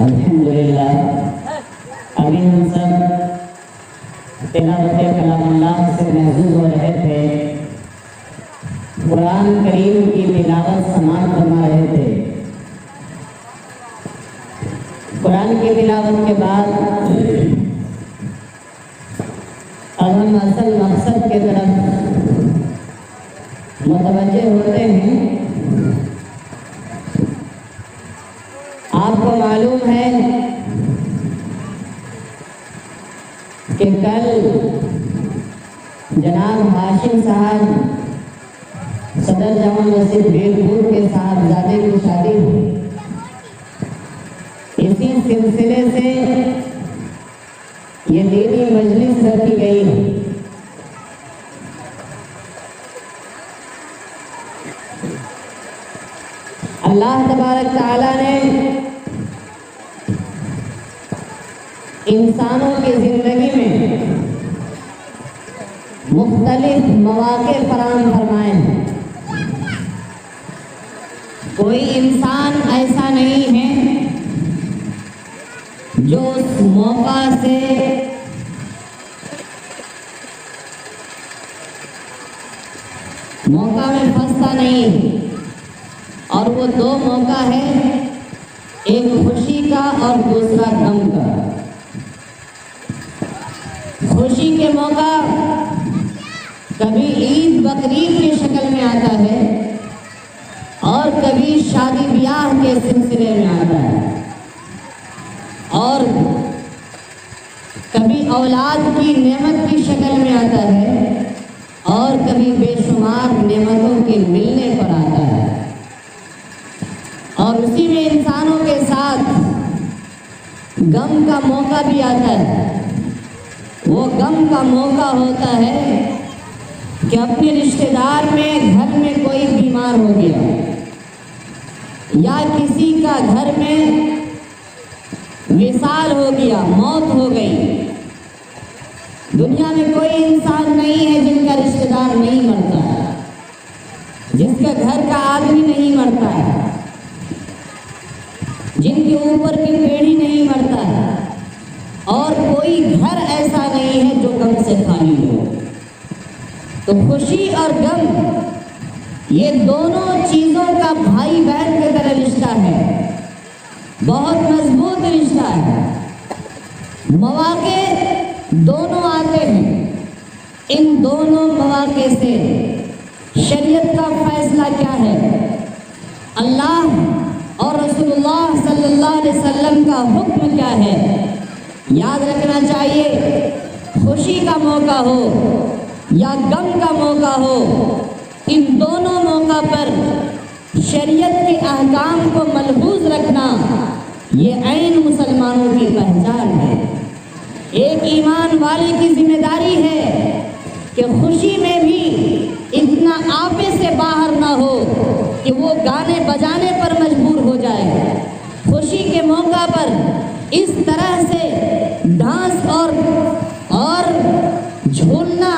الحمدللہ ابھی ہم سب تلاوت کلام اللہ سے محظوظ ہو رہے تھے، قرآن کریم کی تلاوت سماعت فرما رہے تھے۔ قرآن کی تلاوت کے بعد اب ہم اصل مقصد کی طرف متوجہ ہوتے ہیں۔ آپ کو معلوم ہے کہ کل جناب ہاشم صاحب صدر جامع مسجد بھیلپور کے صاحبزادے کی شادی ہوئی۔ اسی سلسلے سے یہ دینی مجلس رکھی گئی۔ اللہ تبارک تعالیٰ نے انسانوں کی زندگی میں مختلف مواقع فراہم فرمائے ہیں۔ کوئی انسان ایسا نہیں ہے جو اس موقع سے موقع میں پھنستا نہیں، اور وہ دو موقع ہے، ایک خوشی کا اور دوسرا غم کا۔ خوشی کے موقع کبھی عید بقرعید کی شکل میں آتا ہے اور کبھی شادی بیاہ کے سلسلے میں آتا ہے، اور کبھی اولاد کی نعمت کی شکل میں آتا ہے اور کبھی بے شمار نعمتوں کے ملنے پر آتا ہے۔ اور اسی میں انسانوں کے ساتھ غم کا موقع بھی آتا ہے۔ وہ غم کا موقع ہوتا ہے کہ اپنے رشتہ دار میں گھر میں کوئی بیمار ہو گیا، یا کسی کا گھر میں وصال ہو گیا، موت ہو گئی۔ دنیا میں کوئی انسان نہیں ہے جن کا رشتہ دار نہیں مرتا ہے، جس کا گھر کا آدمی نہیں مرتا ہے، جن کے اوپر کی پیڑھی نہیں مرتا ہے، اور کوئی گھر ایسا نہیں ہے جو غم سے خالی ہو۔ تو خوشی اور غم یہ دونوں چیزوں کا بھائی بہن کی طرح رشتہ ہے، بہت مضبوط رشتہ ہے۔ مواقع دونوں آتے ہیں، ان دونوں مواقع سے شریعت کا فیصلہ کیا ہے، اللہ اور رسول اللہ صلی اللہ علیہ وسلم کا حکم کیا ہے۔ یاد رکھنا چاہیے، خوشی کا موقع ہو یا غم کا موقع ہو، ان دونوں موقع پر شریعت کے احکام کو ملحوظ رکھنا یہ عین مسلمانوں کی پہچان ہے۔ ایک ایمان والے کی ذمہ داری ہے کہ خوشی میں بھی اتنا آپے سے باہر نہ ہو کہ وہ گانے بجانے پر مجبور ہو جائے۔ خوشی کے موقع پر اس طرح سے ڈانس اور جھولنا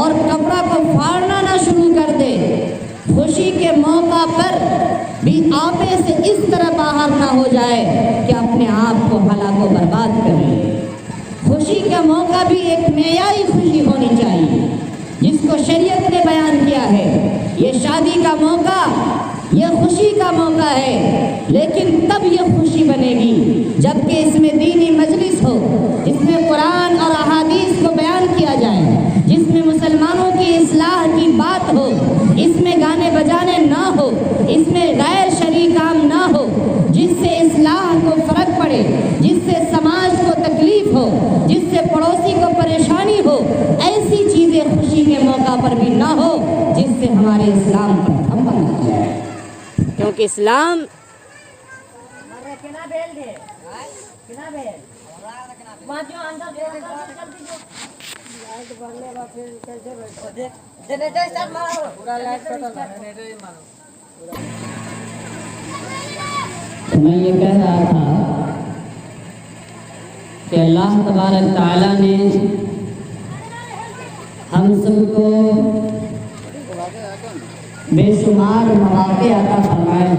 اور کپڑا کو پھاڑنا نہ شروع کر دے۔ خوشی کے موقع پر بھی آپے سے اس طرح باہر نہ ہو جائے کہ اپنے آپ کو ہلاک و برباد کرے۔ خوشی کا موقع بھی ایک معیاری خوشی ہونی چاہیے جس کو شریعت نے بیان کیا ہے۔ یہ شادی کا موقع، یہ خوشی کا موقع ہے، لیکن تب یہ خوشی بنے گی جبکہ اس میں دینی مجلس ہو، جس میں قرآن اور احادیث کو بیان کیا جائے، جس میں مسلمانوں کی اصلاح کی بات ہو، اس میں گانے بجانے نہ ہو، اس میں غیر شرعی کام نہ ہو، جس سے اصلاح کو فرق پڑے، جس سے سماج کو تکلیف ہو، جس سے پڑوسی کو پریشانی ہو۔ ایسی چیزیں خوشی کے موقع پر بھی نہ ہو جس سے ہمارے اسلام پر دھمبا لگ جائے، کیونکہ اسلام میں یہ کہہ رہا تھا کہ اللہ تبارک تعالیٰ نے ہم سب کو بے شمار مواقع عطا فرمائے،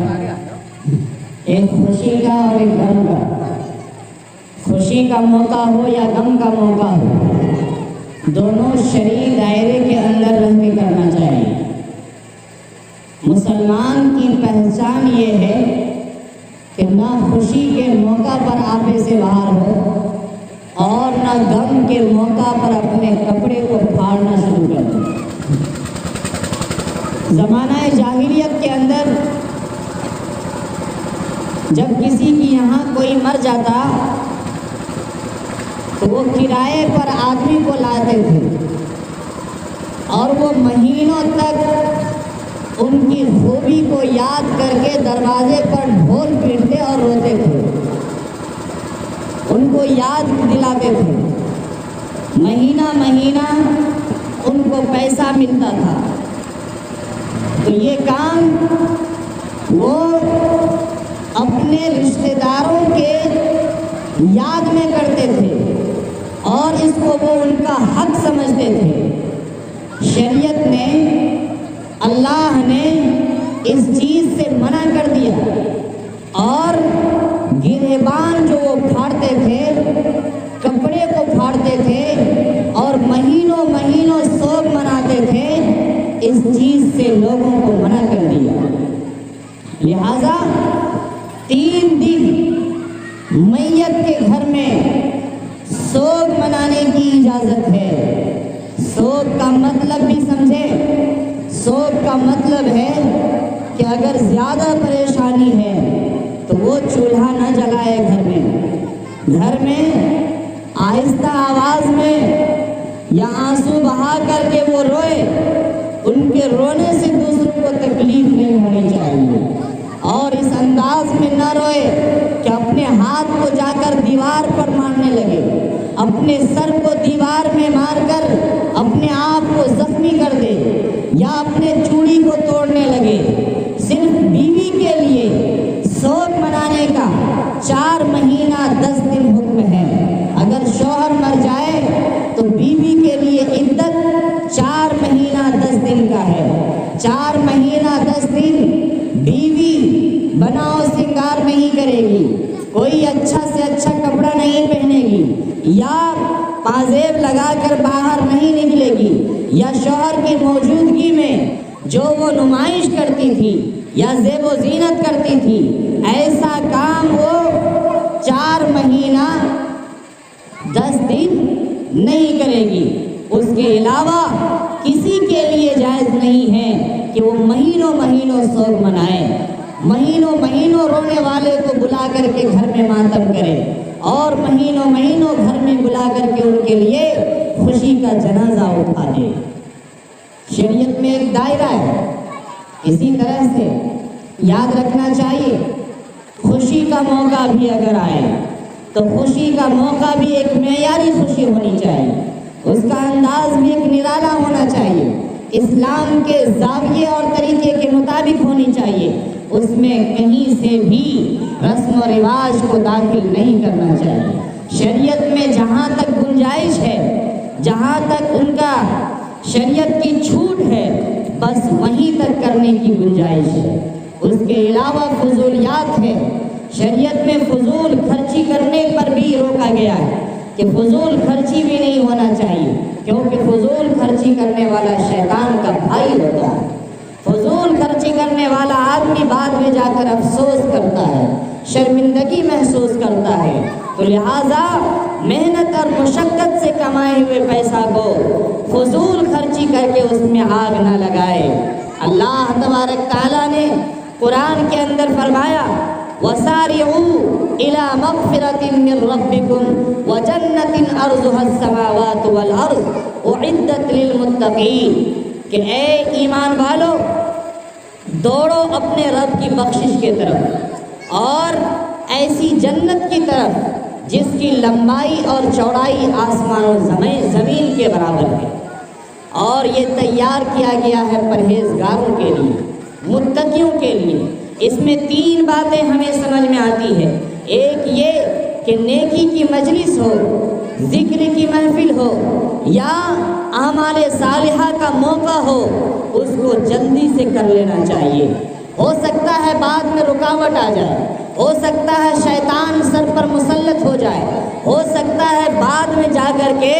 ایک خوشی کا اور ایک غم کا۔ خوشی کا موقع ہو یا غم کا موقع ہو، دونوں شرعی دائرے کے اندر رہ کے کرنا چاہیے۔ مسلمان کی پہچان یہ ہے کہ نہ خوشی کے موقع پر آپے سے باہر ہو اور نہ غم کے موقع پر اپنے کپڑے کو پھاڑنا شروع کر دے۔ زمانہ جاہلیت کے اندر جب کسی کی یہاں کوئی مر جاتا تو وہ کرائے پر آدمی کو لاتے تھے اور وہ مہینوں تک ان کی خوبی کو یاد کر کے دروازے پر ڈھول پیٹتے اور روتے تھے، ان کو یاد دلاتے تھے۔ مہینہ مہینہ ان کو پیسہ ملتا تھا، تو یہ کام وہ اپنے رشتہ داروں کے یاد میں کرتے تھے اور اس کو وہ ان کا حق سمجھتے تھے۔ شریعت نے، اللہ نے اس چیز سے منع کر دیا اور گریبان جو وہ پھاڑتے تھے، کپڑے کو پھاڑتے تھے اور مہینوں مہینوں سوگ مناتے تھے، اس چیز سے لوگوں کو منع کر دیا۔ لہذا 3 دن میت کے گھر میں سوگ منانے کی اجازت ہے۔ سوگ کا مطلب بھی سمجھے، سوگ کا مطلب ہے کہ اگر زیادہ پریشانی ہے تو وہ چولہا نہ جلائے گھر میں آہستہ آواز میں یا آنسو بہا کر کے وہ روئے۔ ان کے رونے سے دوسروں کو تکلیف نہیں ہونی چاہیے، اور اس انداز میں نہ روئے کہ اپنے ہاتھ کو جا کر دیوار پر مارنے لگے، اپنے سر کو دیوار میں مار کر اپنے آپ کو زخمی کر دے یا اپنے چوڑی کو توڑنے لگے۔ صرف بیوی کے لیے سوگ منانے کا 4 مہینہ 10 دن حکم ہے۔ اگر شوہر مر جائے تو بیوی کے لیے عدت 4 مہینہ 10 دن کا ہے۔ 4 مہینہ 10 دن بیوی بناؤ سنگار نہیں کرے گی، کوئی اچھا سے اچھا کپڑا نہیں پہنے گی یا پازیب لگا کر باہر نہیں نکلے گی، یا شوہر کی موجودگی میں جو وہ نمائش کرتی تھی یا زیب و زینت کرتی تھی، ایسا کام وہ 4 مہینہ 10 دن نہیں کرے گی۔ اس کے علاوہ کسی کے لیے جائز نہیں ہے کہ وہ مہینوں مہینوں سوگ منائے، مہینوں مہینوں رونے والے کو بلا کر کے گھر میں ماتم کرے اور مہینوں مہینوں گھر میں بلا کر کے ان کے لیے خوشی کا جنازہ اٹھا دے۔ شریعت میں ایک دائرہ ہے۔ اسی طرح سے یاد رکھنا چاہیے، خوشی کا موقع بھی اگر آئے تو خوشی کا موقع بھی ایک معیاری خوشی ہونی چاہیے، اس کا انداز بھی ایک نرالا ہونا چاہیے، اسلام کے زاویے اور طریقے کے مطابق ہونی چاہیے، اس میں کہیں سے بھی رسم و رواج کو داخل نہیں کرنا چاہیے۔ شریعت میں جہاں تک گنجائش ہے، جہاں تک ان کا شریعت کی چھوٹ ہے، بس وہیں تک کرنے کی گنجائش ہے۔ اس کے علاوہ فضولیات ہے، شریعت میں فضول خرچی کرنے پر بھی روکا گیا ہے کہ فضول خرچی بھی نہیں ہونا چاہیے، کیونکہ فضول خرچی کرنے والا شیطان کا بھائی ہوتا ہے۔ فضول خرچی کرنے والا آدمی بعد میں جا کر افسوس کرتا ہے، شرمندگی محسوس کرتا ہے۔ تو لہٰذا محنت اور مشقت سے کمائے ہوئے پیسہ کو فضول خرچی کر کے اس میں آگ نہ لگائے۔ اللہ تبارک تعالیٰ نے قرآن کے اندر فرمایا، وَسَارِعُوا إِلَى مَغْفِرَةٍ مِّن رَّبِّكُمْ وَجَنَّةٍ أَرْضُهَا السَّمَاوَاتُ وَالْأَرْضُ أُعِدَّتْ لِلْمُتَّقِينَ کہ اے ایمان والو، دوڑو اپنے رب کی بخشش کی طرف اور ایسی جنت کی طرف جس کی لمبائی اور چوڑائی آسمان و زمین کے برابر ہے، اور یہ تیار کیا گیا ہے پرہیزگاروں کے لیے، متقیوں کے لیے۔ اس میں 3 باتیں ہمیں سمجھ میں آتی ہے۔ ایک یہ کہ نیکی کی مجلس ہو، ذکر کی محفل ہو یا اعمال صالحہ کا موقع ہو، اس کو جلدی سے کر لینا چاہیے۔ ہو سکتا ہے بعد میں رکاوٹ آ جائے، ہو سکتا ہے شیطان سر پر مسلط ہو جائے، ہو سکتا ہے بعد میں جا کر کے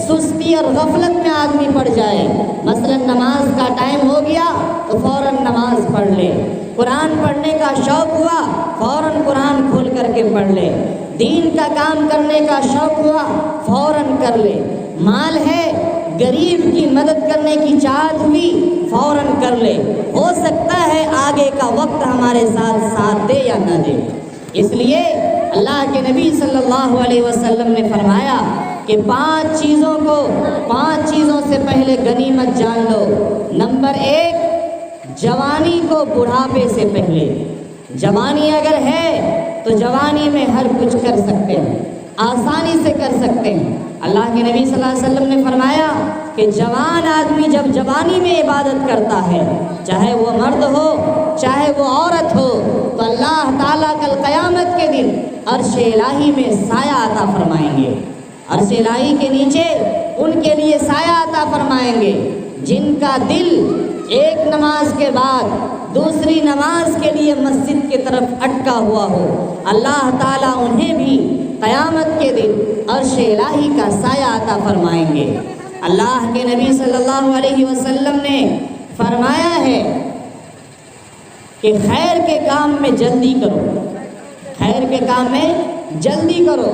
سستی اور غفلت میں آدمی پڑ جائے۔ مثلا نماز کا ٹائم ہو گیا تو فوراً نماز پڑھ لے، قرآن پڑھنے کا شوق ہوا فوراً قرآن کھول کر کے پڑھ لے، دین کا کام کرنے کا شوق ہوا فوراً کر لے، مال ہے غریب کی مدد کرنے کی چاہت ہوئی فوراً کر لے۔ ہو سکتا ہے آگے کا وقت ہمارے ساتھ دے یا نہ دے۔ اس لیے اللہ کے نبی صلی اللہ علیہ وسلم نے فرمایا کہ 5 چیزوں سے پہلے غنیمت جان لو۔ نمبر 1، جوانی کو بڑھاپے سے پہلے۔ جوانی اگر ہے تو جوانی میں ہر کچھ کر سکتے ہیں، آسانی سے کر سکتے ہیں۔ اللہ کے نبی صلی اللہ علیہ وسلم نے فرمایا کہ جوان آدمی جب جوانی میں عبادت کرتا ہے، چاہے وہ مرد ہو چاہے وہ عورت ہو، تو اللہ تعالیٰ کل قیامت کے دن عرش الہی میں سایہ عطا فرمائیں گے۔ عرش الہی کے نیچے ان کے لیے سایہ عطا فرمائیں گے جن کا دل ایک نماز کے بعد دوسری نماز کے لیے مسجد کی طرف اٹکا ہوا ہو، اللہ تعالیٰ انہیں بھی قیامت کے دن عرش الہی کا سایہ عطا فرمائیں گے۔ اللہ کے نبی صلی اللہ علیہ وسلم نے فرمایا ہے کہ خیر کے کام میں جلدی کرو، خیر کے کام میں جلدی کرو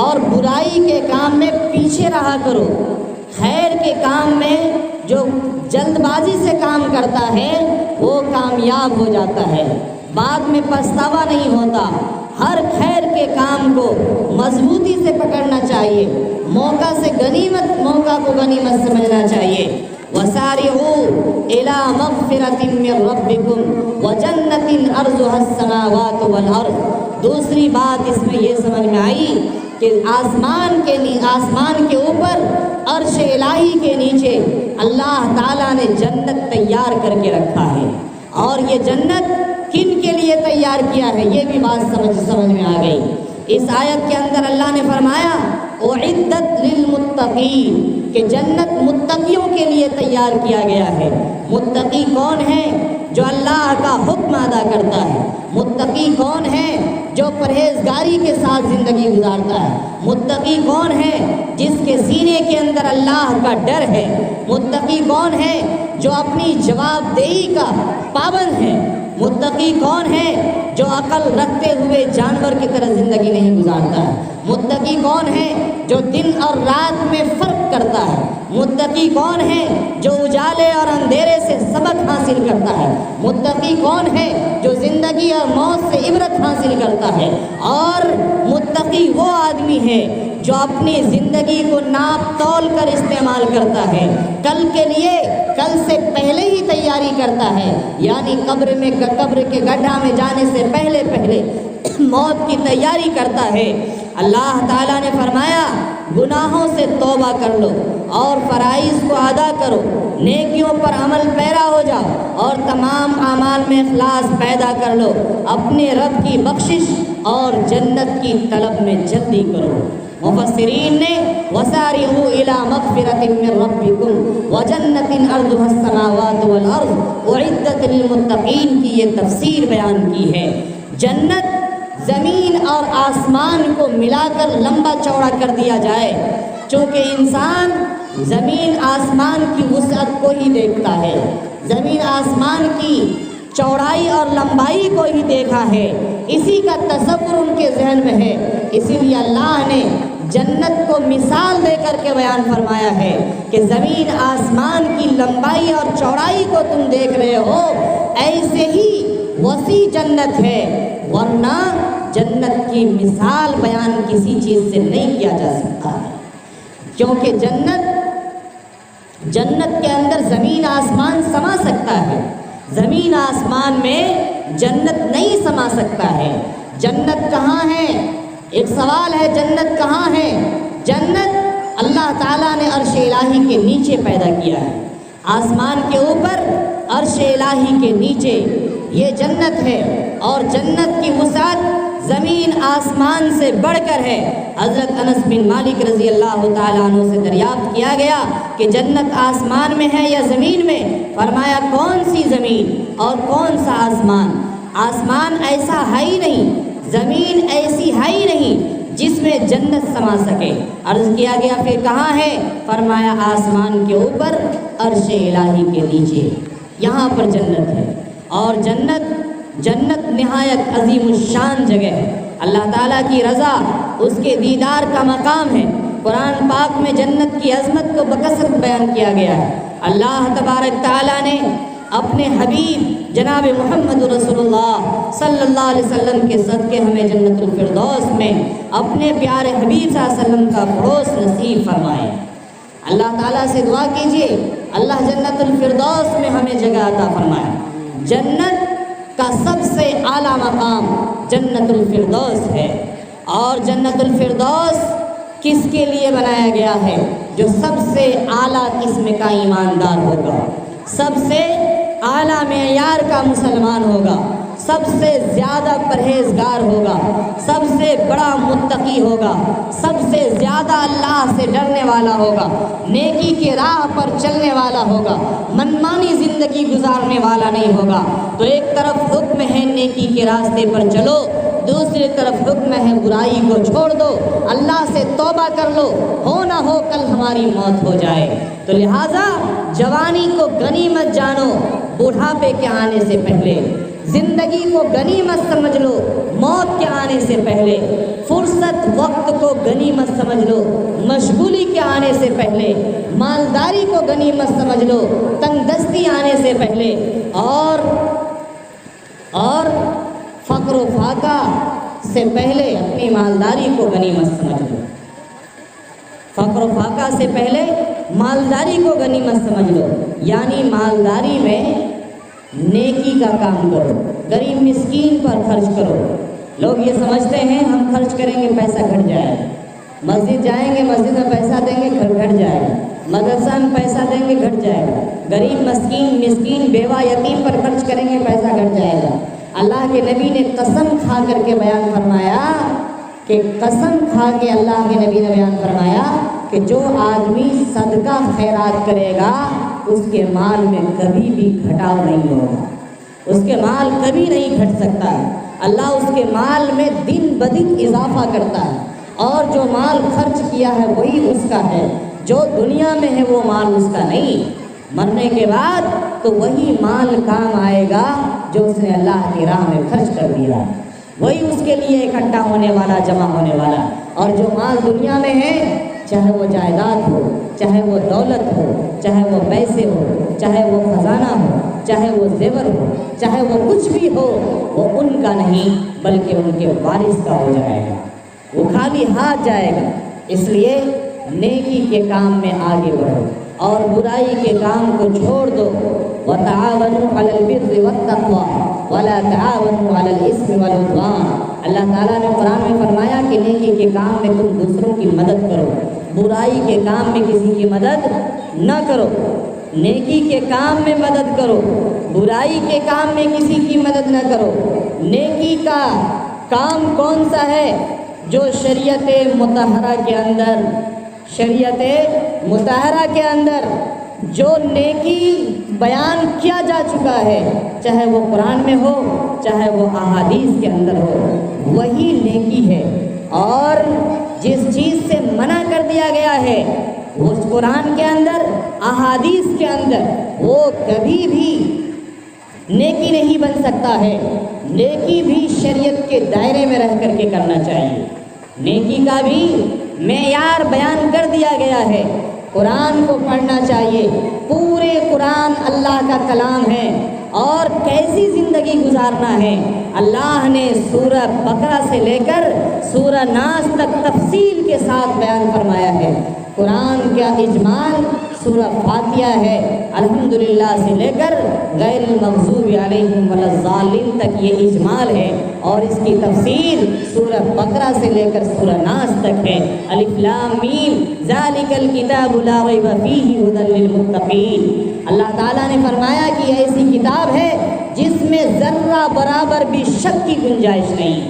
اور برائی کے کام میں پیچھے رہا کرو۔ خیر کے کام میں جو جلد بازی سے کام کرتا ہے وہ کامیاب ہو جاتا ہے، بعد میں پچھتاوا نہیں ہوتا۔ ہر خیر کے کام کو مضبوطی سے پکڑنا چاہیے، موقع کو غنیمت سمجھنا چاہیے۔ وَسَارِعُوا إِلَىٰ مَغْفِرَةٍ مِّن رَّبِّكُمْ وَجَنَّةٍ عَرْضُهَا السَّمَاوَاتُ وَالْأَرْضُ۔ دوسری بات اس میں یہ سمجھ میں آئی کہ آسمان کے اوپر عرش الہی کے نیچے اللہ تعالیٰ نے جنت تیار کر کے رکھا ہے، اور یہ جنت کن کے لیے تیار کیا ہے یہ بھی بات سمجھ میں آ گئی۔ اس آیت کے اندر اللہ نے فرمایا اعدت للمتقین، کہ جنت متقیوں کے لیے تیار کیا گیا ہے۔ متقی کون ہے؟ جو اللہ کا حکم ادا کرتا ہے۔ متقی کون ہے؟ جو پرہیزگاری کے ساتھ زندگی گزارتا ہے۔ متقی کون ہے؟ جس کے سینے کے اندر اللہ کا ڈر ہے۔ متقی کون ہے؟ جو اپنی جواب دہی کا پابند ہے۔ متقی کون ہے؟ جو عقل رکھتے ہوئے جانور کی طرح زندگی نہیں گزارتا ہے۔ متقی کون ہے؟ جو دن اور رات میں فرق کرتا ہے۔ متقی کون ہے؟ جو اجالے اور اندھیرے سے سبق حاصل کرتا ہے۔ متقی کون ہے؟ جو زندگی اور موت سے عبرت حاصل کرتا ہے۔ اور متقی وہ آدمی ہے جو اپنی زندگی کو ناپ تول کر استعمال کرتا ہے، کل کے لیے کل سے پہلے ہی تیاری کرتا ہے، یعنی قبر کے گڈھا میں جانے سے پہلے موت کی تیاری کرتا ہے۔ اللہ تعالیٰ نے فرمایا گناہوں سے توبہ کر لو اور فرائض کو ادا کرو، نیکیوں پر عمل پیرا ہو جاؤ اور تمام اعمال میں اخلاص پیدا کر لو، اپنے رب کی بخشش اور جنت کی طلب میں جلدی کرو۔ مفسرین نے وَسَارِعُوا إِلَىٰ مَغْفِرَةٍ مِّن رَّبِّكُمْ وَجَنَّةٍ عَرْضُهَا السَّمَاوَاتُ وَالْأَرْضُ أُعِدَّتْ لِلْمُتَّقِينَ کی یہ تفسیر بیان کی ہے۔ جنت زمین اور آسمان کو ملا کر لمبا چوڑا کر دیا جائے، چونکہ انسان زمین آسمان کی وسعت کو ہی دیکھتا ہے، زمین آسمان کی چوڑائی اور لمبائی کو ہی دیکھا ہے، اسی کا تصور ان کے ذہن میں ہے۔ اسی لیے اللہ نے جنت کو مثال دے کر کے بیان فرمایا ہے کہ زمین آسمان کی لمبائی اور چوڑائی کو تم دیکھ رہے ہو، ایسے ہی وسیع جنت ہے، ورنہ جنت کی مثال بیان کسی چیز سے نہیں کیا جا سکتا، کیونکہ جنت کے اندر زمین آسمان سما سکتا ہے، زمین آسمان میں جنت نہیں سما سکتا ہے۔ جنت کہاں ہے؟ ایک سوال ہے، جنت کہاں ہے؟ جنت اللہ تعالیٰ نے عرش الہی کے نیچے پیدا کیا ہے، آسمان کے اوپر عرش الہی کے نیچے یہ جنت ہے، اور جنت کی وسعت زمین آسمان سے بڑھ کر ہے۔ حضرت انس بن مالک رضی اللہ تعالیٰ عنہ سے دریافت کیا گیا کہ جنت آسمان میں ہے یا زمین میں؟ فرمایا کون سی زمین اور کون سا آسمان؟ آسمان ایسا ہے ہی نہیں، زمین ایسی ہے ہی نہیں جس میں جنت سما سکے۔ عرض کیا گیا پھر کہاں ہے؟ فرمایا آسمان کے اوپر عرش الہی کے نیچے، یہاں پر جنت ہے۔ اور جنت نہایت عظیم الشان جگہ ہے، اللہ تعالیٰ کی رضا، اس کے دیدار کا مقام ہے۔ قرآن پاک میں جنت کی عظمت کو بکثرت بیان کیا گیا ہے۔ اللہ تبارک تعالیٰ نے اپنے حبیب جناب محمد رسول اللہ صلی اللہ علیہ وسلم کے صدقے ہمیں جنت الفردوس میں اپنے پیارے حبیب صلی اللہ علیہ وسلم کا پڑوس نصیب فرمائے۔ اللہ تعالیٰ سے دعا کیجئے اللہ جنت الفردوس میں ہمیں جگہ عطا فرمائے۔ جنت کا سب سے اعلیٰ مقام جنت الفردوس ہے، اور جنت الفردوس کس کے لیے بنایا گیا ہے؟ جو سب سے اعلیٰ قسم کا ایماندار ہوگا، سب سے اعلیٰ معیار کا مسلمان ہوگا، سب سے زیادہ پرہیزگار ہوگا، سب سے بڑا متقی ہوگا، سب سے زیادہ اللہ سے ڈرنے والا ہوگا، نیکی کے راہ پر چلنے والا ہوگا، منمانی زندگی گزارنے والا نہیں ہوگا۔ تو ایک طرف حکم ہے نیکی کے راستے پر چلو، دوسری طرف حکم ہے برائی کو چھوڑ دو، اللہ سے توبہ کر لو، ہو نہ ہو کل ہماری موت ہو جائے۔ تو لہٰذا جوانی کو غنیمت جانو بڑھاپے کے آنے سے پہلے، زندگی کو غنیمت سمجھ لو موت کے آنے سے پہلے، فرصت وقت کو غنیمت سمجھ لو مشغولی کے آنے سے پہلے، مالداری کو غنیمت سمجھ لو تنگ دستی آنے سے پہلے، اور فقر و فاقہ سے پہلے اپنی مالداری کو غنیمت سمجھ لو۔ فقر و فاقہ سے پہلے مالداری کو غنیمت سمجھ لو، یعنی مالداری میں نیکی کا کام کرو، غریب مسکین پر خرچ کرو۔ لوگ یہ سمجھتے ہیں ہم خرچ کریں گے پیسہ گھٹ جائے گا، مسجد جائیں گے مسجد میں پیسہ دیں گے گھٹ جائے گا، مدرسہ میں پیسہ دیں گے گھٹ جائے گا، غریب مسکین بیوہ یتیم پر خرچ کریں گے پیسہ گھٹ جائے گا۔ اللہ کے نبی نے قسم کھا کر کے بیان فرمایا کہ قسم کھا کے اللہ کے نبی نے بیان فرمایا کہ جو آدمی صدقہ خیرات کرے گا اس کے مال میں کبھی بھی گھٹاؤ نہیں ہوگا، اس کے مال کبھی نہیں گھٹ سکتا ہے، اللہ اس کے مال میں دن بدن اضافہ کرتا ہے، اور جو مال خرچ کیا ہے وہی اس کا ہے، جو دنیا میں ہے وہ مال اس کا نہیں، مرنے کے بعد تو وہی مال کام آئے گا جو اس نے اللہ کی راہ میں خرچ کر دیا، وہی اس کے لیے اکٹھا ہونے والا، جمع ہونے والا۔ اور جو مال دنیا میں ہے، چاہے وہ جائیداد ہو، چاہے وہ دولت ہو، چاہے وہ پیسے ہو، چاہے وہ خزانہ ہو، چاہے وہ زیور ہو، چاہے وہ کچھ بھی ہو، وہ ان کا نہیں بلکہ ان کے وارث کا ہو جائے گا، وہ خالی ہاتھ جائے گا۔ اس لیے نیکی کے کام میں آگے بڑھو اور برائی کے کام کو چھوڑ دو۔ وَتَعَاوَنُوا عَلَى الْبِرِّ وَالتَّقْوَىٰ وَلَا تَعَاوَنُوا عَلَى الْإِثْمِ وَالْعُدْوَانِ۔ اللہ تعالیٰ نے قرآن میں فرمایا کہ نیکی کے کام میں تم دوسروں کی مدد کرو، برائی کے کام میں کسی کی مدد نہ کرو۔ نیکی کے کام میں مدد کرو، برائی کے کام میں کسی کی مدد نہ کرو۔ نیکی کا کام کون سا ہے؟ جو شریعت مطہرہ کے اندر جو نیکی بیان کیا جا چکا ہے، چاہے وہ قرآن میں ہو چاہے وہ احادیث کے اندر ہو، وہی نیکی ہے۔ اور جس چیز سے منع کر دیا گیا ہے اس قرآن کے اندر، احادیث کے اندر، وہ کبھی بھی نیکی نہیں بن سکتا ہے۔ نیکی بھی شریعت کے دائرے میں رہ کر کے کرنا چاہیے، نیکی کا بھی معیار بیان کر دیا گیا ہے۔ قرآن کو پڑھنا چاہیے، پورے قرآن اللہ کا کلام ہے، اور کیسی زندگی گزارنا ہے اللہ نے سورہ بقرہ سے لے کر سورہ ناس تک تفصیل کے ساتھ بیان فرمایا ہے۔ قرآن کا اجمال سورہ فاتحہ ہے، الحمدللہ سے لے کر غیر المغضوب علیہم ولا الضالین تک یہ اجمال ہے، اور اس کی تفسیر سورہ بقرہ سے لے کر سورہ ناس تک ہے۔ الف لام میم ذالک الکتاب لا ریب فیہ ھدی للمتقین۔ اللہ تعالیٰ نے فرمایا کہ ایسی کتاب ہے جس میں ذرہ برابر بھی شک کی گنجائش نہیں،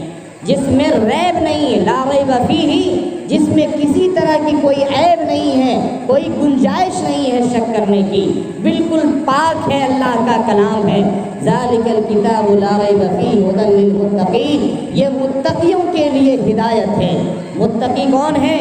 جس میں ریب نہیں ہے، لا ریب فیہ، جس میں کسی طرح کی کوئی عیب نہیں ہے، کوئی گنجائش نہیں ہے شک کرنے کی، بالکل پاک ہے، اللہ کا کلام ہے۔ ذالک الکتاب لا ریب فیہ ھدی للمتقین، یہ متقیوں کے لیے ہدایت ہے۔ متقی کون ہے؟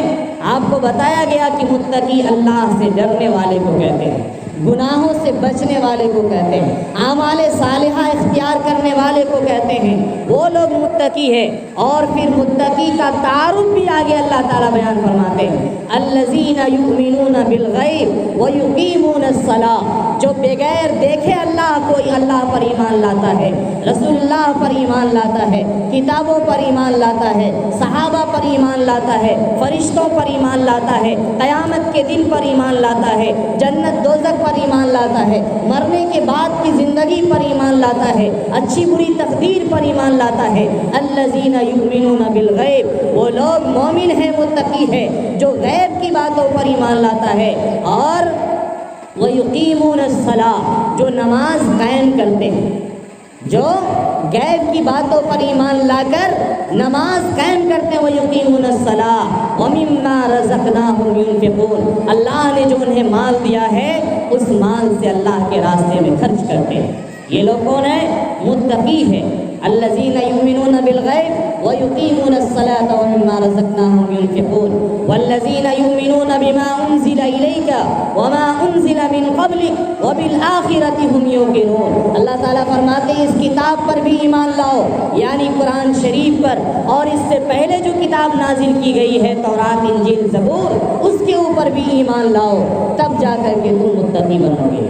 آپ کو بتایا گیا کہ متقی اللہ سے ڈرنے والے کو کہتے ہیں، گناہوں سے بچنے والے کو کہتے ہیں، اعمال صالحہ اختیار کرنے والے کو کہتے ہیں، وہ لوگ متقی ہے۔ اور پھر متقی کا تعارف بھی آگے اللہ تعالیٰ بیان فرماتے ہیں، الذین یؤمنون بالغیب ویقیمون الصلاۃ، جو بغیر دیکھے اللہ پر ایمان لاتا ہے، رسول اللہ پر ایمان لاتا ہے، کتابوں پر ایمان لاتا ہے، صحابہ پر ایمان لاتا ہے، فرشتوں پر ایمان لاتا ہے، قیامت کے دن پر ایمان لاتا ہے، جنت دوزخ پر ایمان لاتا ہے، مرنے کے بعد کی زندگی پر ایمان لاتا ہے، اچھی بری تقدیر پر ایمان لاتا ہے۔ الذین یؤمنون بالغیب، وہ لوگ مومن ہیں، متقی ہے، جو غیب کی باتوں پر ایمان لاتا ہے، اور وَيُقِيمُونَ الصَّلَاةَ، جو نماز قائم کرتے ہیں، جو غیب کی باتوں پر ایمان لا کر نماز قائم کرتے ہیں۔ وَيُقِيمُونَ الصَّلَاةَ وَمِمَّا رَزَقْنَاهُمْ يُنْفِقُونَ، اللہ نے جو انہیں مال دیا ہے اس مال سے اللہ کے راستے میں خرچ کرتے ہیں۔ یہ لوگ کون ہیں؟ متقی ہے۔ الذین یؤمنون بالغیب ویقیمون الصلاۃ ومما رزقناہم ينفقون والذین یؤمنون بما انزل الیک وما انزل من قبلک وبالآخرۃ هم یوقنون۔ اللہ تعالیٰ فرماتے ہیں اس کتاب پر بھی ایمان لاؤ، یعنی قرآن شریف پر، اور اس سے پہلے جو کتاب نازل کی گئی ہے تورات انجیل زبور، اس کے اوپر بھی ایمان لاؤ، تب جا کر کے تم متقی بنو گے۔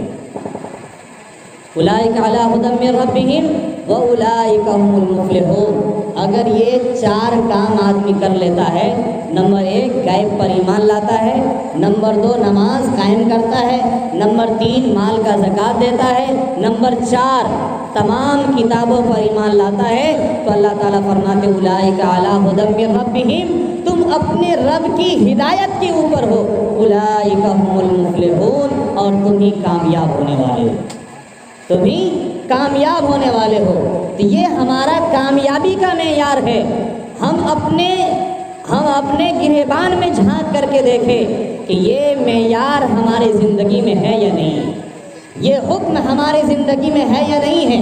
اولئک علی ھدی من ربہم وَأُولَئِكَ هُمُ الْمُفْلِحُونَ۔ اگر یہ چار کام آدمی کر لیتا ہے، نمبر 1 غیب پر ایمان لاتا ہے، نمبر 2 نماز قائم کرتا ہے، نمبر 3 مال کا زکوٰۃ دیتا ہے، نمبر 4 تمام کتابوں پر ایمان لاتا ہے، تو اللہ تعالیٰ فرماتے ہیں اولئک علی ھدی من ربہم، تم اپنے رب کی ہدایت کے اوپر ہو، اولئک هم المفلحون، اور تم ہی کامیاب ہونے والے ہو، تم ہی کامیاب ہونے والے ہو۔ تو یہ ہمارا کامیابی کا معیار ہے۔ ہم اپنے گریبان میں جھانک کر کے دیکھیں کہ یہ معیار ہماری زندگی میں ہے یا نہیں، یہ حکم ہماری زندگی میں ہے یا نہیں ہے۔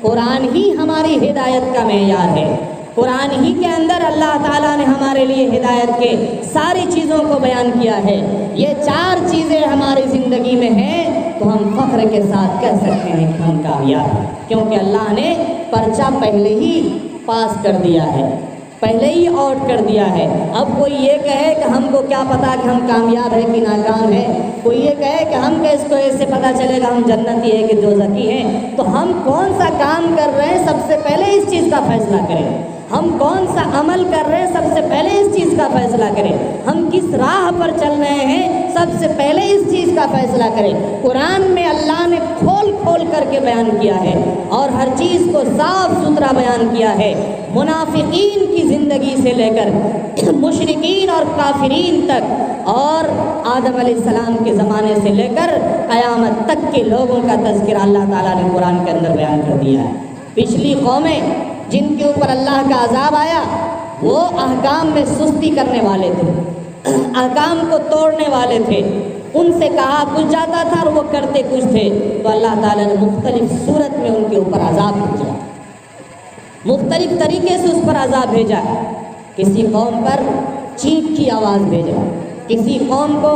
قرآن ہی ہماری ہدایت کا معیار ہے، قرآن ہی کے اندر اللہ تعالیٰ نے ہمارے لیے ہدایت کے ساری چیزوں کو بیان کیا ہے۔ یہ 4 چیزیں ہماری زندگی میں ہیں تو ہم فخر کے ساتھ کہہ سکتے ہیں کہ ہم کامیاب ہیں، کیونکہ اللہ نے پرچہ پہلے ہی پاس کر دیا ہے، پہلے ہی آؤٹ کر دیا ہے۔ اب کوئی یہ کہے کہ ہم کو کیا پتا کہ ہم کامیاب ہیں کہ ناکام ہیں، کوئی یہ کہے کہ ہم کیسے کو ایسے پتہ چلے گا ہم جنتی ہے کہ دوزخی ہیں، تو ہم کون سا کام کر رہے ہیں سب سے پہلے اس چیز کا فیصلہ کریں، ہم کون سا عمل کر رہے ہیں سب سے پہلے اس چیز کا فیصلہ کریں، ہم کس راہ پر چل رہے ہیں سب سے پہلے اس چیز کا فیصلہ کریں۔ قرآن میں اللہ نے کھول کھول کر کے بیان کیا ہے اور ہر چیز کو صاف ستھرا بیان کیا ہے، منافقین کی زندگی سے لے کر مشرکین اور کافرین تک، اور آدم علیہ السلام کے زمانے سے لے کر قیامت تک کے لوگوں کا تذکرہ اللہ تعالیٰ نے قرآن کے اندر بیان کر دیا ہے۔ پچھلی قومیں جن کے اوپر اللہ کا عذاب آیا وہ احکام میں سستی کرنے والے تھے، احکام کو توڑنے والے تھے، ان سے کہا کچھ جاتا تھا اور وہ کرتے کچھ تھے، تو اللہ تعالیٰ نے مختلف صورت میں ان کے اوپر عذاب بھیجا، مختلف طریقے سے اس پر عذاب بھیجا۔ کسی قوم پر چینٹ کی آواز بھیجا، کسی قوم کو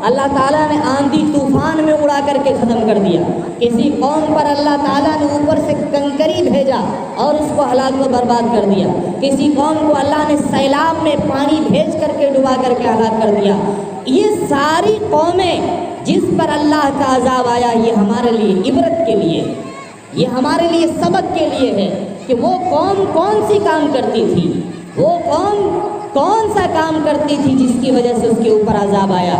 اللہ تعالیٰ نے آندھی طوفان میں اڑا کر کے ختم کر دیا، کسی قوم پر اللہ تعالیٰ نے اوپر سے کنکری بھیجا اور اس کو ہلاک و برباد کر دیا، کسی قوم کو اللہ نے سیلاب میں پانی بھیج کر کے ڈبا کر کے ہلاک کر دیا۔ یہ ساری قومیں جس پر اللہ کا عذاب آیا یہ ہمارے لیے عبرت کے لیے، یہ ہمارے لیے سبق کے لیے ہے کہ وہ قوم کون سی کام کرتی تھی، وہ قوم کون سا کام کرتی تھی جس کی وجہ سے اس کے اوپر عذاب آیا۔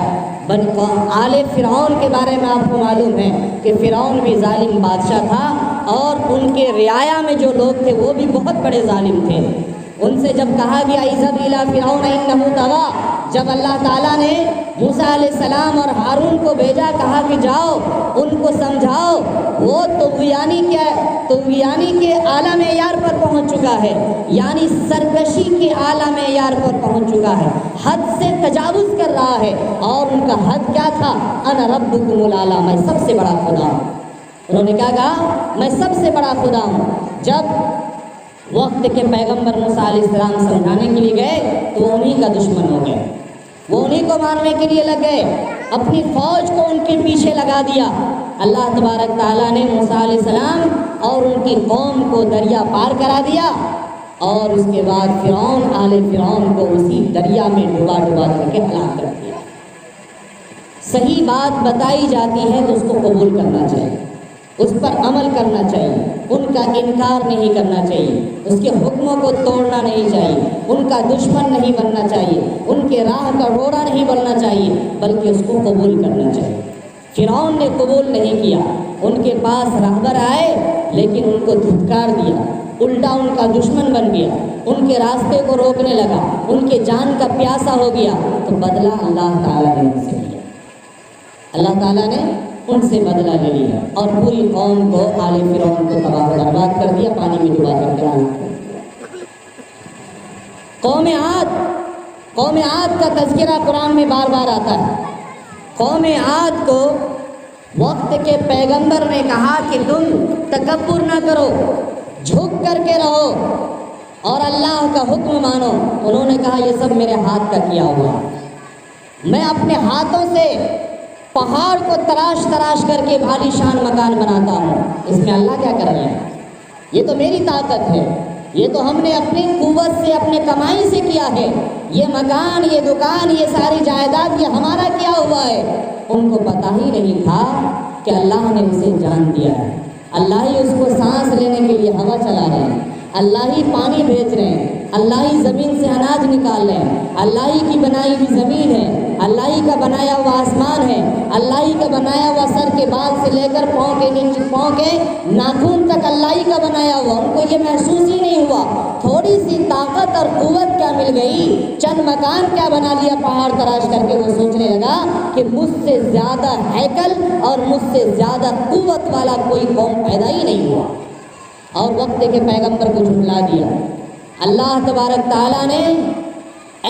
آل فرعون کے بارے میں آپ کو معلوم ہے کہ فرعون بھی ظالم بادشاہ تھا اور ان کے رعایا میں جو لوگ تھے وہ بھی بہت بڑے ظالم تھے۔ ان سے جب کہا گیا اذهب الى فرعون انه طغى، جب اللہ تعالیٰ نے موسیٰ علیہ السلام اور ہارون کو بھیجا، کہا کہ جاؤ ان کو سمجھاؤ، وہ طغیانی کے اعلیٰ معیار پر پہنچ چکا ہے، یعنی سرکشی کے اعلیٰ معیار پر پہنچ چکا ہے، حد سے تجاوز کر رہا ہے۔ اور ان کا حد کیا تھا؟ انا ربکم الاعلیٰ، میں سب سے بڑا خدا ہوں۔ انہوں نے کیا کہا؟ میں سب سے بڑا خدا ہوں۔ جب وقت کے پیغمبر موسیٰ علیہ السلام سمجھانے کے لیے گئے تو وہ انہیں کا دشمن ہو گئے، وہ انہیں کو مارنے کے لیے لگ گئے، اپنی فوج کو ان کے پیچھے لگا دیا۔ اللہ تبارک تعالیٰ نے موسیٰ علیہ السلام اور ان کی قوم کو دریا پار کرا دیا، اور اس کے بعد فرعون کو اسی دریا میں ڈبا کر کے ہلاک کر دیا۔ صحیح بات بتائی جاتی ہے تو اس کو قبول کرنا چاہیے، اس پر عمل کرنا چاہیے، ان کا انکار نہیں کرنا چاہیے، اس کے حکموں کو توڑنا نہیں چاہیے، ان کا دشمن نہیں بننا چاہیے، ان کے راہ کا روڑا نہیں بننا چاہیے، بلکہ اس کو قبول کرنا چاہیے۔ فرعون نے قبول نہیں کیا، ان کے پاس راہبر آئے لیکن ان کو دھتکار دیا، الٹا ان کا دشمن بن گیا، ان کے راستے کو روکنے لگا، ان کے جان کا پیاسا ہو گیا، تو بدلہ اللہ تعالیٰ نے ان سے لیا، اللہ تعالیٰ نے ان سے بدلہ لے لیا اور پوری قوم کو، آل فرعون کو تباہ و برباد کر دیا، پانی میں ڈبا کر کے ہلاک کر دیا۔ قوم عاد کا تذکرہ قرآن میں بار بار آتا ہے۔ قوم عاد کو وقت کے پیغمبر نے کہا کہ تم تکبر نہ کرو، جھک کر کے رہو اور اللہ کا حکم مانو۔ انہوں نے کہا یہ سب میرے ہاتھ کا کیا ہوا، میں اپنے ہاتھوں سے پہاڑ کو تراش کر کے بھالی شان مکان بناتا ہوں، اس میں اللہ کیا کر رہے ہیں؟ یہ تو میری طاقت ہے، یہ تو ہم نے اپنی قوت سے، اپنے کمائی سے کیا ہے، یہ مکان، یہ دکان، یہ ساری جائیداد، یہ ہمارا کیا ہوا ہے۔ ان کو پتہ ہی نہیں تھا کہ اللہ نے اسے جان دیا ہے، اللہ ہی اس کو سانس لینے کے لیے ہوا چلا رہے ہیں، اللہ ہی پانی بھیج رہے ہیں، اللہ ہی زمین سے اناج نکال رہے ہیں، اللہ ہی کی بنائی ہوئی زمین ہے، اللہ ہی کا بنایا ہوا آسمان ہے، اللہ ہی کا بنایا ہوا سر کے بال سے لے کر پاؤں کے نیچے، پاؤں کے ناخن تک اللہ ہی کا بنایا ہوا۔ ان کو یہ محسوس ہی نہیں ہوا، تھوڑی سی طاقت اور قوت کیا مل گئی، چند مکان کیا بنا لیا پہاڑ تراش کر کے۔ وہ سوچنے لگا کہ مجھ سے زیادہ ہیکل اور مجھ سے زیادہ قوت والا کوئی قوم پیدا ہی نہیں ہوا، اور وقت کے پیغمبر کو جھٹلا دیا۔ اللہ تبارک تعالیٰ نے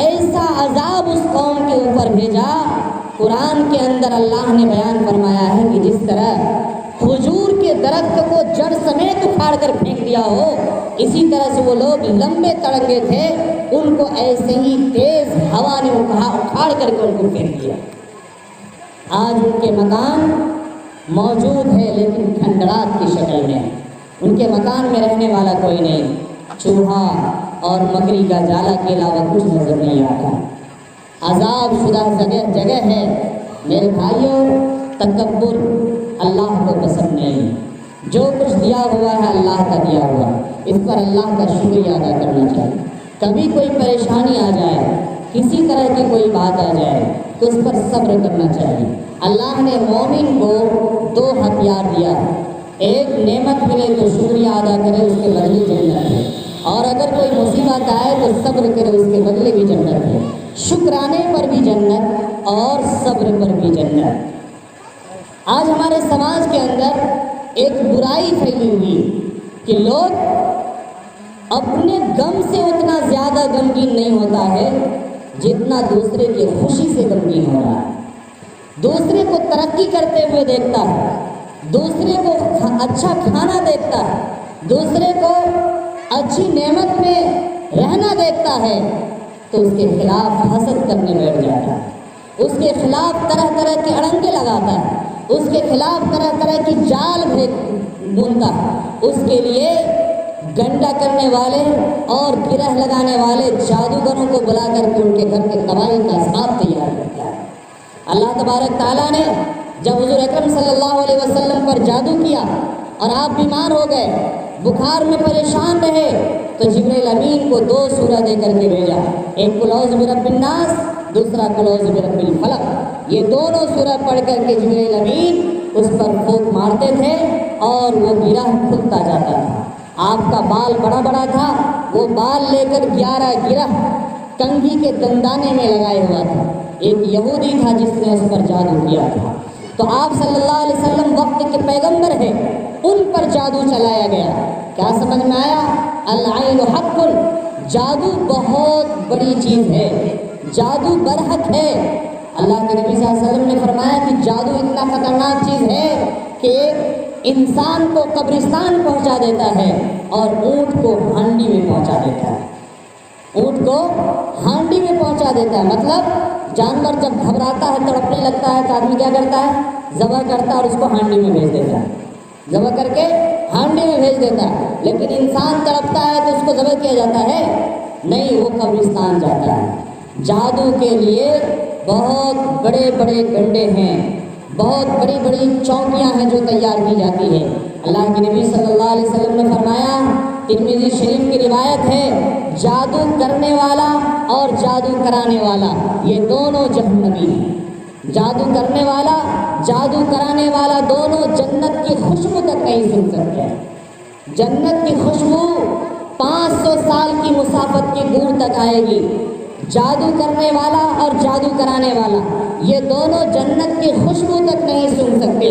ایسا عذاب اس قوم کے اوپر بھیجا، قرآن کے اندر اللہ نے بیان فرمایا ہے کہ جس طرح کھجور کے درخت کو جڑ سمیت اکھاڑ کر پھینک دیا ہو، اسی طرح سے وہ لوگ لمبے تڑنگے تھے، ان کو ایسے ہی تیز ہوا نے اکھاڑ کر کے ان کو پھینک دیا۔ آج ان کے مکان موجود ہے لیکن کھنڈرات کی شکل میں، ان کے مکان میں رہنے والا کوئی نہیں، چوہا اور مکڑی کا جالا کے علاوہ کچھ نظر نہیں آتا۔ عذاب شدہ جگہ ہے۔ میرے بھائیوں، تکبر اللہ کو پسند نہیں، جو کچھ دیا ہوا ہے اللہ کا دیا ہوا، اس پر اللہ کا شکریہ ادا کرنا چاہیے۔ کبھی کوئی پریشانی آ جائے، کسی طرح کی کوئی بات آ جائے تو اس پر صبر کرنا چاہیے۔ اللہ نے مومن کو دو ہتھیار دیا، ایک نعمت ملے تو شکریہ ادا کرے، اس کے بدلے جنت ہے، اور اگر کوئی مصیبت آئے تو صبر کرے، اس کے بدلے بھی جنت ہے۔ شکرانے پر بھی جنت اور صبر پر بھی جنت۔ آج ہمارے سماج کے اندر ایک برائی پھیلی ہوئی کہ لوگ اپنے غم سے اتنا زیادہ غمگین نہیں ہوتا ہے جتنا دوسرے کی خوشی سے غمگین ہو رہا ہے، دوسرے کو ترقی کرتے ہوئے دیکھتا ہے، دوسرے کو اچھا کھانا دیکھتا ہے، دوسرے کو اچھی نعمت میں رہنا دیکھتا ہے تو اس کے خلاف حسد کرنے بیٹھ جاتا ہے، اس کے خلاف طرح طرح کے اڑنگے لگاتا ہے، اس کے خلاف طرح طرح کی جال بنتا ہے، اس کے لیے گنڈا کرنے والے اور گرہ لگانے والے جادوگروں کو بلا کر کے ان کے گھر کے تباہی کا اسباب تیار کرتا ہے۔ اللہ تبارک تعالیٰ نے جب حضور اکرم صلی اللہ علیہ وسلم پر جادو کیا اور آپ بیمار ہو گئے، بخار میں پریشان رہے، تو جبرائیل امین کو دو سورہ دے کر کے بھیجا، ایک قل اعوذ برب الناس، دوسرا قل اعوذ برب الفلق۔ یہ دونوں سورہ پڑھ کر کے جبرائیل امین اس پر پھونک مارتے تھے اور وہ گرہ کھلتا جاتا تھا۔ آپ کا بال بڑا بڑا تھا، وہ بال لے کر 11 گرہ کنگھی کے دندانے میں لگائے ہوا تھا، ایک یہودی تھا جس نے اس پر جادو کیا تھا۔ تو آپ صلی اللہ علیہ وسلم وقت کے پیغمبر ہیں، ان پر جادو چلایا گیا۔ کیا سمجھ میں آیا؟ العین حق، جادو بہت بڑی چیز ہے، جادو برحق ہے۔ اللہ کے نبی صلی اللہ علیہ وسلم نے فرمایا کہ جادو اتنا خطرناک چیز ہے کہ انسان کو قبرستان پہنچا دیتا ہے اور اونٹ کو ہانڈی میں پہنچا دیتا ہے، اونٹ کو ہانڈی میں پہنچا دیتا ہے۔ مطلب جانور جب گھبراتا ہے، تڑپنے لگتا ہے تو آدمی کیا کرتا ہے؟ ذبح کرتا ہے اور اس کو ہانڈی میں بھیج دیتا ہے، ذبح کر کے ہانڈی میں بھیج دیتا ہے۔ لیکن انسان تڑپتا ہے تو اس کو ذبح کیا جاتا ہے؟ نہیں، وہ قبرستان جاتا ہے۔ جادو کے لیے بہت بڑے بڑے گنڈے ہیں، بہت بڑی بڑی چوکیاں ہیں جو تیار کی جاتی ہے۔ اللہ کے نبی صلی اللہ علیہ وسلم نے فرمایا، ترمذی شریف کی روایت ہے، جادو کرنے والا اور جادو کرانے والا یہ دونوں جہنمی ہیں۔ جادو کرنے والا، جادو کرانے والا دونوں جنت کی خوشبو تک نہیں سن سکتے۔ جنت کی خوشبو 500 سال کی مسافت کی دور تک آئے گی۔ جادو کرنے والا اور جادو کرانے والا یہ دونوں جنت کی خوشبو تک نہیں سن سکتے،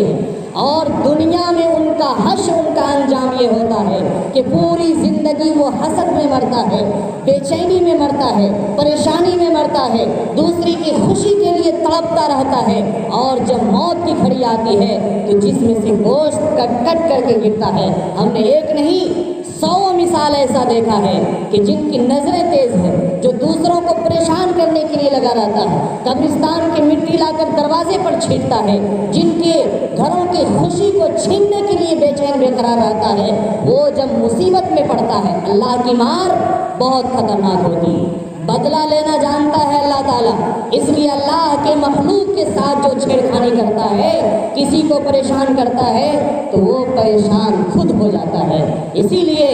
اور دنیا میں ان کا حشر، ان کا انجام یہ ہوتا ہے کہ پوری زندگی وہ حسد میں مرتا ہے، بے چینی میں مرتا ہے، پریشانی میں مرتا ہے، دوسری کی خوشی کے لیے تڑپتا رہتا ہے، اور جب موت کی گھڑی آتی ہے تو جسم سے گوشت کٹ کٹ کر کے گرتا ہے۔ ہم نے ایک نہیں 100 مثال ایسا دیکھا ہے کہ جن کی نظریں تیز ہیں، جو دوسروں کو پریشان کرنے کے لیے لگا رہتا ہے، قبرستان کی مٹی لا کر دروازے پر چھینٹتا ہے، جن کے گھروں کی خوشی کو چھیننے کے لیے بے چین بے قرار رہتا ہے، وہ جب مصیبت میں پڑتا ہے اللہ کی مار بہت خطرناک ہوتی ہے۔ بدلہ لینا جانتا ہے اللہ تعالیٰ، اس لیے اللہ کے مخلوق کے ساتھ جو چھیڑخانی کرتا ہے، کسی کو پریشان کرتا ہے تو وہ پریشان خود ہو جاتا ہے۔ اسی لیے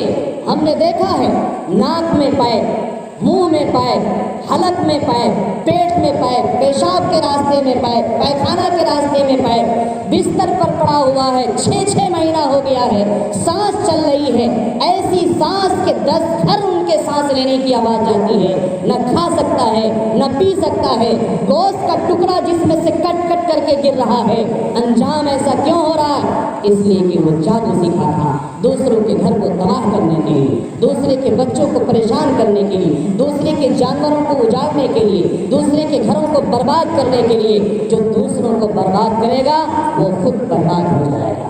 ہم نے دیکھا ہے ناک میں پائپ، منہ میں پائپ، حلق میں پائپ، پیٹ میں پائپ، پیشاب کے راستے میں پائپ، پائخانہ کے راستے میں پائپ، بستر پر پڑا ہوا ہے، 6 مہینہ ہو گیا ہے، سانس چل رہی ہے، ایسی سانس کے 10 گھر ان کے سانس لینے کی آواز جاتی ہے، نہ کھا سکتا ہے نہ پی سکتا ہے، گوشت کا ٹکڑا جس میں سے کٹ کٹ کر کے گر رہا ہے۔ انجام ایسا کیوں ہو رہا ہے؟ اس لیے کہ وہ جادو سیکھا تھا، دوسروں کے گھر کو تباہ کرنے کے لیے، دوسرے کے بچوں کو پریشان کرنے کے لیے، دوسرے کے جانوروں کو اجاڑنے کے لیے، دوسرے کے گھروں کو برباد کرنے کے لیے۔ جو دوسروں کو برباد کرے گا وہ خود برباد ہو جائے گا،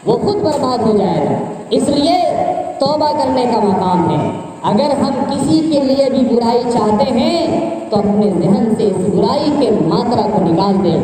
وہ خود برباد ہو جائے گا۔ اس لیے توبہ کرنے کا مقام ہے۔ اگر ہم کسی کے لیے بھی برائی چاہتے ہیں تو اپنے ذہن سے اس برائی کے ماترا کو نکال دیں،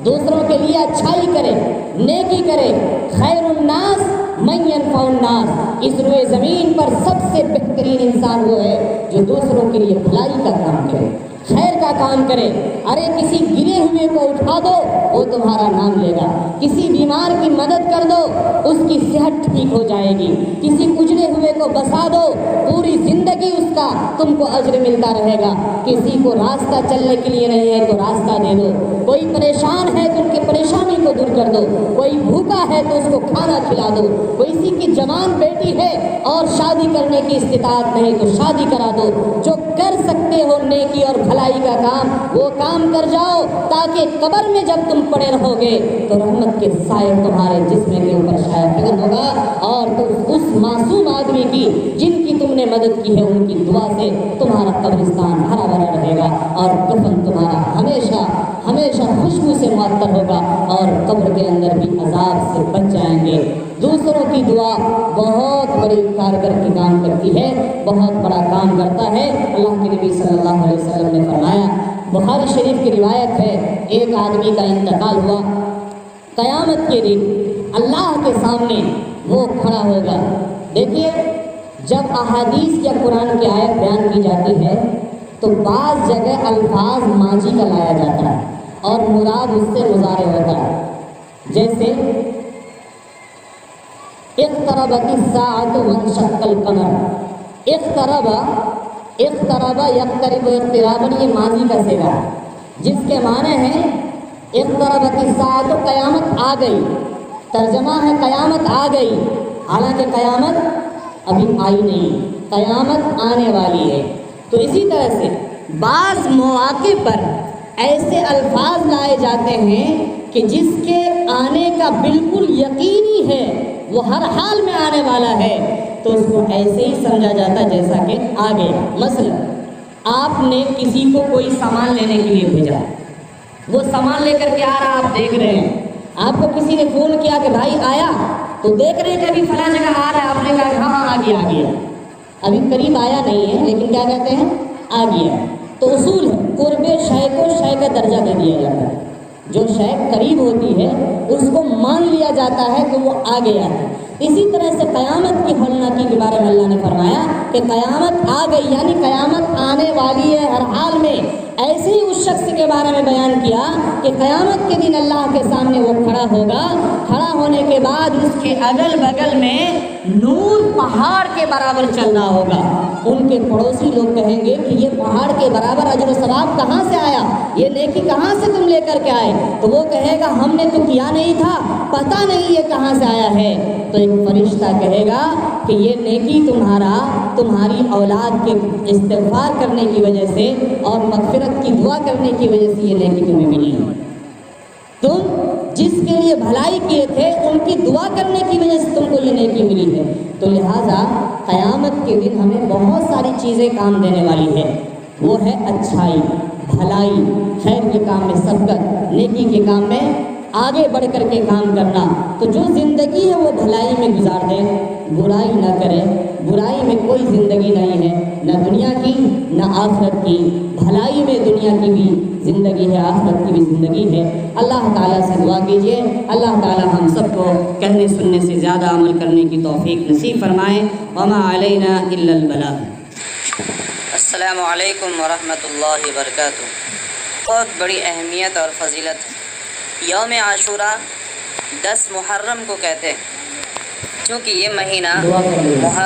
دوسروں کے لیے اچھائی کرے، نیکی کرے۔ خیر الناس من ينفع الناس، اس روئے زمین پر سب سے بہترین انسان وہ ہے جو دوسروں کے لیے بھلائی کا کام کرے، خیر کا کام کرے۔ ارے کسی گرے ہوئے کو اٹھا دو، وہ تمہارا نام لے گا۔ کسی بیمار کی مدد کر دو، اس کی صحت ٹھیک ہو جائے گی۔ کسی اجڑے ہوئے کو بسا دو، پوری زندگی اس کا تم کو اجر ملتا رہے گا۔ کسی کو راستہ چلنے کے لیے نہیں ہے تو راستہ دے دو، کوئی پریشان ہے تو ان کی پریشانی کو دور کر دو، کوئی بھوکا ہے تو اس کو کھانا کھلا دو، کوئی کسی کی جوان بیٹی ہے اور شادی کرنے کی استطاعت نہیں تو شادی کرا دو۔ جو کر سکتے ہو نیکی اور بھلائی کا کام وہ کام کر جاؤ، تاکہ قبر میں جب تم پڑے رہو گے تو رحمت کے سائے تمہارے جسم کے اوپر شاید فکر ہوگا، اور تم اس معصوم آدمی کی جن کی تم نے مدد کی ہے ان کی دعا سے تمہارا قبرستان ہرا بھرا رہے گا، اور کفن تمہارا ہمیشہ ہمیشہ خوشبو سے معطر ہوگا، اور قبر کے اندر بھی عذاب سے بچ جائیں گے۔ دوسروں کی دعا بہت بڑی کارگر کی کام کرتی ہے، بہت بڑا کام کرتا ہے۔ اللہ کے نبی صلی اللہ علیہ وسلم نے فرمایا، بخاری شریف کی روایت ہے، ایک آدمی کا انتقال ہوا، قیامت کے دن اللہ کے سامنے وہ کھڑا ہوگا۔ دیکھیے جب احادیث یا قرآن کی آیت بیان کی جاتی ہے تو بعض جگہ الفاظ ماضی کا لایا جاتا ہے اور مراد اس سے مضارع ہوتا ہے، جیسے اقتربت الساعۃ وانشق القمر۔ اقترب یقترب اقتراباً، یہ ماضی کا صیغہ ہے جس کے معنی ہیں اقتربت الساعۃ، قیامت آ گئی، ترجمہ ہے قیامت آ گئی، حالانکہ قیامت ابھی آئی نہیں، قیامت آنے والی ہے۔ تو اسی طرح سے بعض مواقع پر ایسے الفاظ لائے جاتے ہیں کہ جس کے آنے کا بالکل یقینی ہے، وہ ہر حال میں آنے والا ہے، تو اس کو ایسے ہی سمجھا جاتا ہے جیسا کہ آ گیا۔ مثلا آپ نے کسی کو کوئی سامان لینے کے لیے بھیجا، وہ سامان لے کر کے آ رہا، آپ دیکھ رہے ہیں، آپ کو کسی نے فون کیا کہ بھائی آیا، تو دیکھ رہے کہ ابھی فلاں جگہ آ رہا ہے، آپ نے کہا کہ ہاں آ گیا، ابھی قریب آیا نہیں ہے لیکن کیا کہتے ہیں، آ گیا۔ تو اصول ہے قرب شے کو شے کا درجہ دے دیا جاتا ہے، جو شے قریب ہوتی ہے اس کو مان لیا جاتا ہے کہ وہ آ گیا ہے۔ اسی طرح سے قیامت کی ہولناکی کے بارے میں اللہ نے فرمایا کہ قیامت آ گئی، یعنی قیامت آنے والی ہے ہر حال میں۔ ایسے ہی اس شخص کے بارے میں بیان کیا کہ قیامت کے دن اللہ کے سامنے وہ کھڑا ہوگا، کھڑا ہونے کے بعد اس کے اگل بغل میں نور پہاڑ کے برابر چل رہا ہوگا۔ ان کے پڑوسی لوگ کہیں گے کہ یہ پہاڑ کے برابر اجر و ثواب کہاں سے آیا، یہ نیکی کہاں سے تم لے کر کے آئے؟ تو وہ کہے گا ہم نے تو کیا نہیں تھا، پتہ نہیں یہ کہاں سے آیا ہے۔ تو ایک فرشتہ کہے گا کہ یہ نیکی تمہاری اولاد کے استغفار کرنے کی وجہ سے اور مغفرت کی دعا کرنے کی وجہ سے یہ نیکی تمہیں ملی ہے۔ تم جس کے لیے بھلائی کیے تھے ان کی دعا کرنے کی وجہ سے تم کو یہ نیکی ملی ہے۔ تو لہٰذا قیامت کے دن ہمیں بہت ساری چیزیں کام دینے والی ہے، وہ ہے اچھائی، بھلائی، خیر کے کام میں سبقت، نیکی کے کام میں آگے بڑھ کر کے کام کرنا۔ تو جو زندگی ہے وہ بھلائی میں گزار دے، برائی نہ کرے۔ برائی میں کوئی زندگی نہیں ہے، نہ دنیا کی نہ آخرت کی۔ بھلائی میں دنیا کی بھی زندگی ہے، آخرت کی بھی زندگی ہے۔ اللہ تعالیٰ سے دعا کیجیے اللہ تعالیٰ ہم سب کو کہنے سننے سے زیادہ عمل کرنے کی توفیق نصیب فرمائے۔ وما علینا الا البلاغ۔ السلام علیکم ورحمۃ اللہ وبرکاتہ۔ بہت بڑی اہمیت اور فضیلت ہے۔ یوم عاشوراء 10 محرم کو کہتے ہیں، کیونکہ یہ مہینہ محرم